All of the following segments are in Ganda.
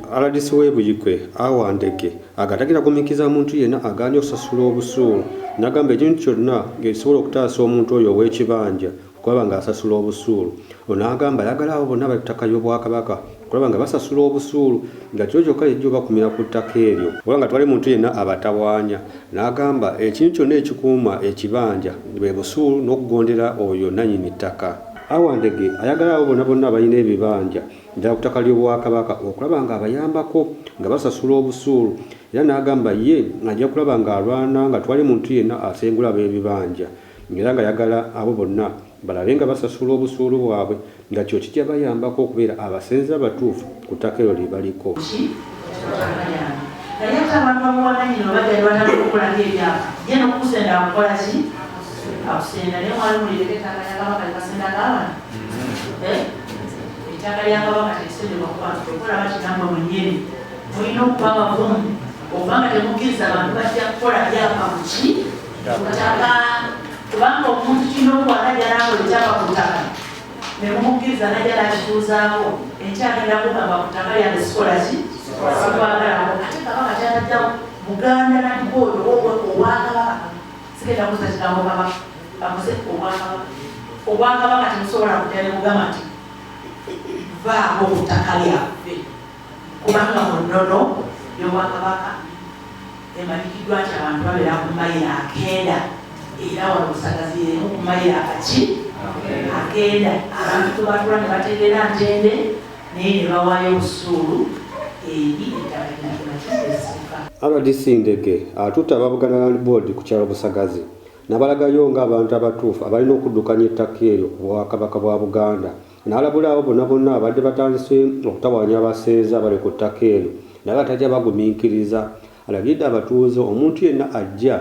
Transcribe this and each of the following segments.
RDC we Buikwe Hawa Ndege agatagira kumikiza omuntu yenna agaanye okusasula obusulu nagamba ekintu kyonna ng'ekisobola okutaasa omuntu oyo ow'ekibanja kulaba nga asasula obusulu. Ono agamba ayagala abo bonna b'ettaka ly'Obwakabaka kulaba nga basasula obusulu nga kyo kyokka ejjo bakumira ku ttaka eryo oba nga twali muntu yenna abatawaanya. N'agamba ekintu kyonna ekikuuma ekibanja bwe busulu n'okugondera oyo nannyini ttaka. Hawa Ndege ayagala abo bonna abalina ebibanja ddala ku ttaka ly'Obwakabaka okulaba nga abayambako nga basasula obusulu, era n'agamba ye ajja kulaba ng'alwana nga twali muntu yenna asengula ab'ebibanja, era nga ayagala abo bonna balabe nga basasula obusulu bwabwe nga kyo kijja bayambako okubeera abasenze abatuufu ku ttaka eryo lye baliko. Akusenda ne mwali mulireke ttaka lya Kabaka likasenda gawana ettaka lya Kabaka tekisendebwa kubantu okulaba kinambwe mwennyini mulina okuba abavumu obanga temukkiriza abantu bajja kukola byapa ku ki ku ttaka kubanga omuntu kirina okuba najja nawe ekyapa ku ttaka ne mumukkiriza najja nakituuzaako enkyagenda kugamba ku ttaka lyange sikola ki sikwagalako ate Kabaka kyatajjawo Buganda Land Board Obwakabaka sigenda kuza kigambo Kabaka amuze Obwakabaka temusobola kutera kugamba nti vaako ku ttaka lyaffe kubanga mu nnono y'Obwakabaka emalikiddwa nti abantu babeera ku mayiro akenda era wano busagazi emu ku mayiro akaki akenda abantu tubatula ne bategeera ntende naye ne bawaayo obusuulu eri ettaka linakinakiesika. RDC Ndege atutte aba Buganda Land Board ku kyalo Busagazi n'abalagayo ng'abantu abatuufu abalina okuddukanya ettaka eryo ku Bwakabaka bwa Buganda. N'alabula abo bonna abadde batandise okutawaanya abasenze abali ku ttaka eryo naye atajja bagumiikiriza. Alagidde abatuuze omuntu yenna ajja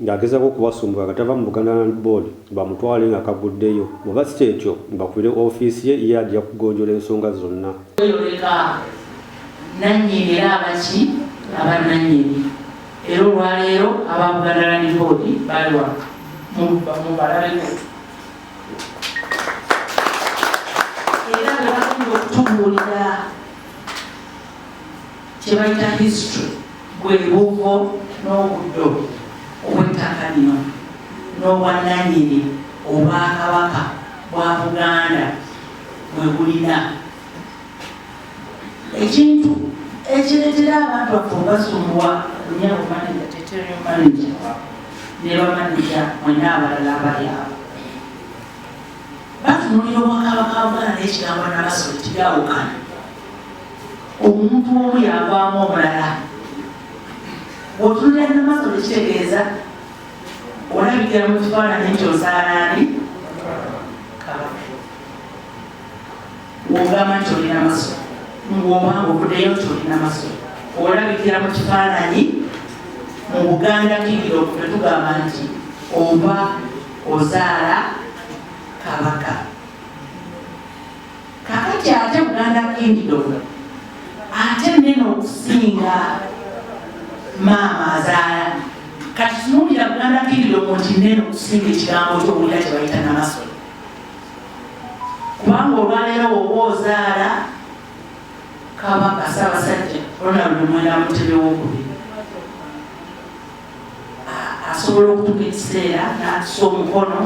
ng'agezaako okubasumbula nga tava mu Buganda Land Board bamutwale nga kaguddeyo, bw'oba si kyekyo bakubire ofiisi ye ye ajja kugonjola ensonga zonna. Nannyini era abaki abannannyini era olwaleero aba Buganda Land Board baliwa mubalabeko era bebagenda okutubuulira kye bayita history bwe buvo n'obuddo obw'ettaka lino n'obwannannyini Obwakabaka bwa Buganda bwe bulina. Ekintu ekireetera abantu baffe obasumbuwa lunyabo manager territorial manager ne bamaneja mwena abalala abali abo batunuulira Obwakabaka Buganda n'ekigambo Namasole tibyawukana. Omuntu omu yavaamu omulala bw'otunulira Namasole kitegeeza olabikira mu kifaananyi nti osaanaani Kabaka bw'ogamba nti oli Namasole ng'obanga ovuddeyo nti oli Namasole olabikira mu kifaananyi mu Buganda Kingdom ne tugamba nti oba ozaala Kabaka. Kakati ate Buganda Kingdom ate nnene okusinga maama azaala. Kati tunuulira Buganda Kingdom nti nnene okusinga ekigambo ky'owulira kye bayita Namasole kubanga olwaleero oba ozaala Kabaka Ssaabasajja Ronald Mwenda Mutebi w'okubiri asobola okutuuka ekiseera n'atusa omukono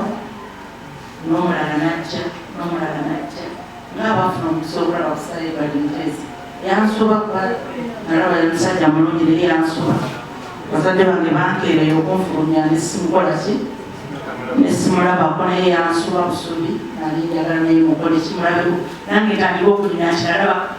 n'omulala n'ajja n'omulala n'ajja ng'abaafuna omukisa okulaba kusala ebali mutezi yansuba kuba nalaba omusajja mulungi naye yansuba bazadde bange bankeereyo okunfulumya nesimukola ki nesimulabako naye yansuba busubi nalinjagala naye mukola ekimulabeko nange tandika okulina kiralaba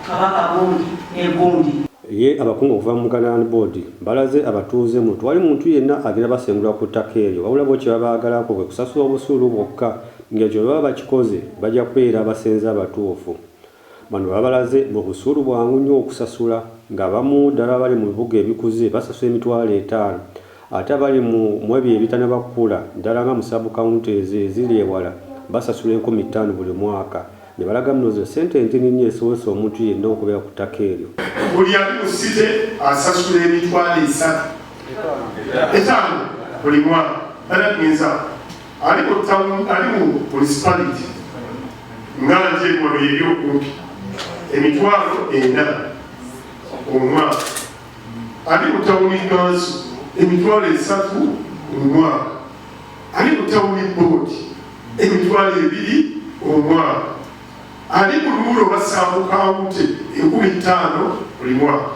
Kabaka gundi egundi. Ye abakungu okuva mu Buganda Land Board balaze abatuuze mu twali muntu yenna agenda basengula ku ttaka eryo wabula bo kye babaagalako kwe kusasula obusulu bwokka ng'ekyo bwe baba bakikoze bajja kubeera abasenze abatuufu. Bano babalaze mu busulu bwangu nnyo okusasula ng'abamu ddala bali mu bibuga ebikuze basasula $5,000 ate abali mu ebyo ebitannabakula ddala nga mu sub-county eziri ewala basasula $5,000 buli mwaka. Ne balaga munozo ssente ntini nnyo esobozesa omuntu yenna okubeera ku ttaka eryo. Buli ali mu site asasula $3,500 buli mwaka. Alagenza ali mu municipality nga nje wano yebyokumpi emitwalo 4 omwaka. Ali mu tawuni kansu emitwalo 3 omwaka. Ali mu tawuni boodi emitwalo 2 omwaka. Ali mu luulo basambu kawunti 15,000 buli mwaka.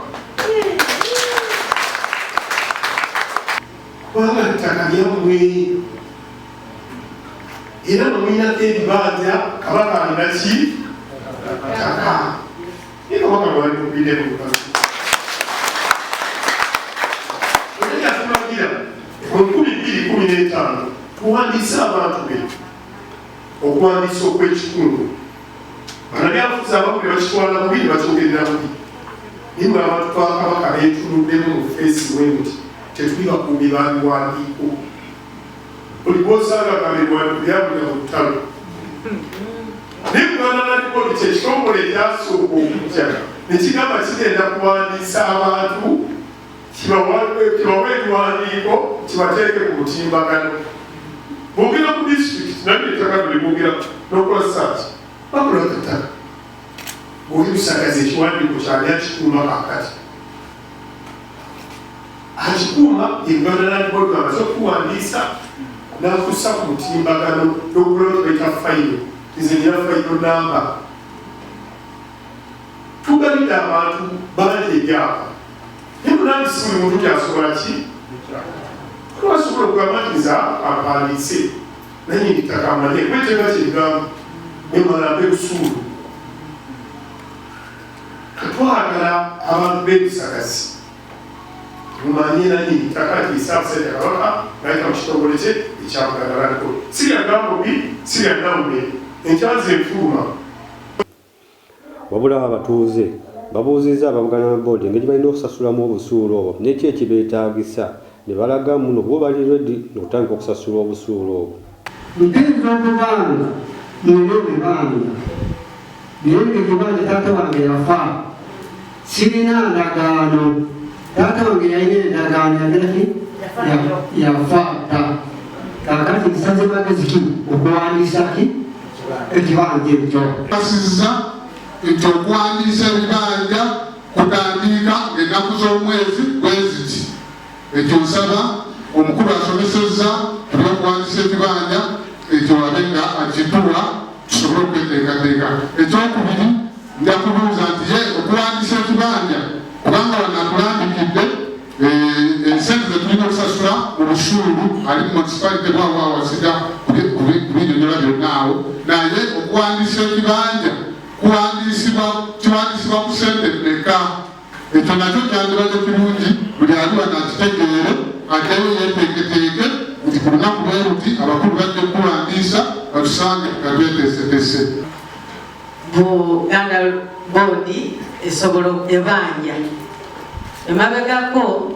Kubanga ettaka lyammwe era nomuyinako ebibanja kabaka alina ki ttaka naye kabaka mwalikubire mu bukaka era yatulagira mu 2015 tuwandiise abantu be okuwandiisa okw'ekikungu banabyafuzi abamu ne bakitwala bubi ne bakyogerera bubi naye mwe abantu twakabaka beetunuddemu mu feesi wemuti tetuli bakuumi babiwandiiko buli bwosanga kabebyabulira mu ttalo naye Buganda Land Board kyekitongole ekyasooka okujja nekigamba kigenda kuwandiisa abantu kibawe ebiwandiiko kibateeke ku mutimbagano. Boogera ku disitulikiti naye ettaka tulimwogera n'okola saaki bakula ettaka oli busagaza ekiwandiiko kyali akikuuma kakati akikuuma Buganda Land Board amaze okuwandiisa n'akussa ku mutimbagano n'okulotuleta fayiro nzenyera fayiro namba tugabidde abantu bangi ebyapa naye munandisi buli muntu kyasobola ki twasobola okugamanyiza apandiise naye nditaka amanye kwetega kyegamba nemalambe busuulu katwagala abantu b'ebisagazi mumanye nani itaka lisaabusajja kabaka ngayita mu kitongole kye ekya Buganda Land Board sirya gambobi sirya nambe enkyazi enfuuma. Wabula abatuuze babuuzizza aba Buganda Land Board engeri balina okusasulamu obusuulu obwo n'eki ekibeetaagisa ne balaga muno bo bali ready n'okutandika okusasula obusuulu obwo. Ntegeeza okubanga mulina ebibanja naye ng'ekibanja taata wange yafa sirina ndagaano. Taata wange yalina endagaano yagiraki yafa dda kakati kisaze magezi ki okuwandiisa ki ekibanja ekyo. Basizza nti okuwandiisa ebibanja kutandika ennaku z'omwezi gweziti ekyo nsaba omukulu asomesezza tuli okuwandiisa ekibanja ekyo wabe nga akituwa tusobole okweteekateeka. Ekyokubiri nja kubuuza nti ye okuwandiisa ekibanja kubanga wanatulambikidde ensente zetulina okusasula mu busuulu ali mu municipality bwawawasida kubinyonyola byonna awo naye okuwandiisa ekibanja kiwandiisibwa ku sente mmeka. Ekyo nakyo kyandibadde kirungi buli ali wanakitegeere ateyo yeteeketeeke nti ku lunaku lwe luti abakulu bajja okuwandiisa batusange tukatweteesetese. Buganda Board esobola ebanja emabegako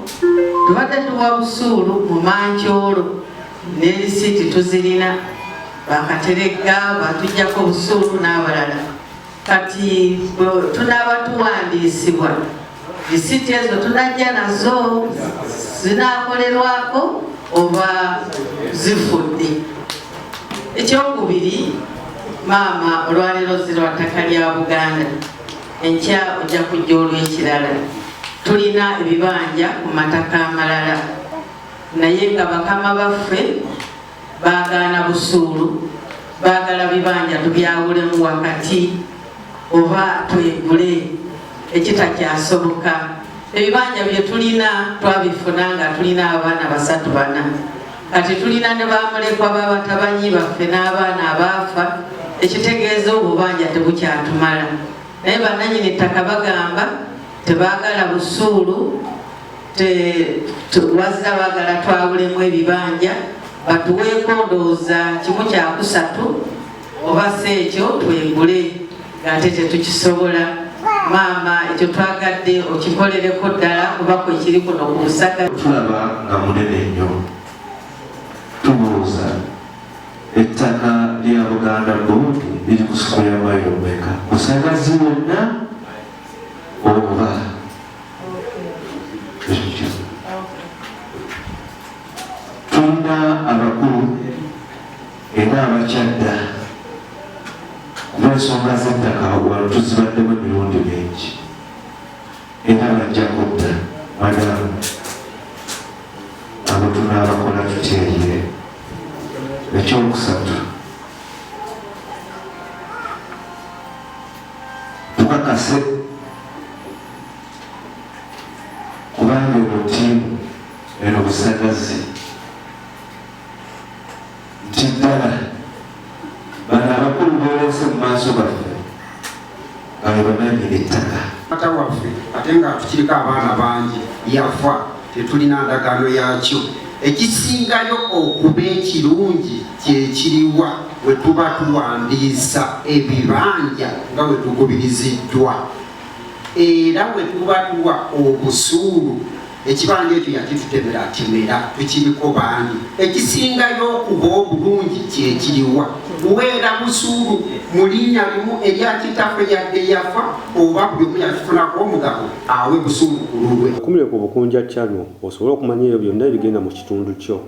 tubadde tuwa busuulu mu mankyolo ne lisiti tuzirina bakateregga batujjako busuulu n'abalala kati tunaaba tuwandiisibwa lisiti ezo tunajja nazo zinaakolerwako oba zifudde. Ekyokubiri maama olwaleero zirwa ttaka lya Buganda enkya ojja kujja olw'ekirala tulina ebibanja ku mataka amalala naye nga bakama baffe baagaana busuulu baagala bibanja tubyawulemu wakati oba twegule ekitakyasoboka. Ebibanja bye tulina twabifuna nga tulina abaana 3-4 kati tulina ne bamulekwa babatabanyi baffe n'abaana abaafa ekitegeeza obubanja tebukyatumala naye bannannyini ttaka bagamba tebaagala busuulu wazira baagala twawulemu ebibanja batuweeko ndowooza 1/3 oba si ekyo twegule ng'ate tetukisobola. Maama ekyo twagadde okikolereko ddala kuba kwe kiri kuno ku Busaga. Tulaba nga munene nnyo tubuuza ettaka lya Buganda Board liri ku square mile mmeka Busagazi wonna oba tulina abakulu era abakyadda olw'ensonga z'ettaka wano tuzibaddemu emirundi mingi era bajja kudda madamu abo tunaabakola tutyeyire. Ekyokusatu tukakase kubanga eno ttiimu eno busagazi nti ddala bano abakulu boolese mu maaso baffe nga bwe bamanyira ettaka ata waffe ate nga tukiriko abaana bangi yafa tetulina ndagaano yakyo. Ekisingayo okuba ekirungi kyekiriwa bwe tuba tuwandiisa ebibanja nga bwe tugubiriziddwa era bwe tuba tuwa obusuulu ekibanja ekyo yakitutemeratemera tukiriko bangi. Ekisingayo okuba obulungi kyekiriwa kuweera busuulu mu linnya limu eryakitaffe yadde yafa oba buli omu yakifunako omugabo awe busuulu ku lulwe. Kumire ku Bukunja Channel osobole okumanya ebyo byonna ebigenda mu kitundu kyo.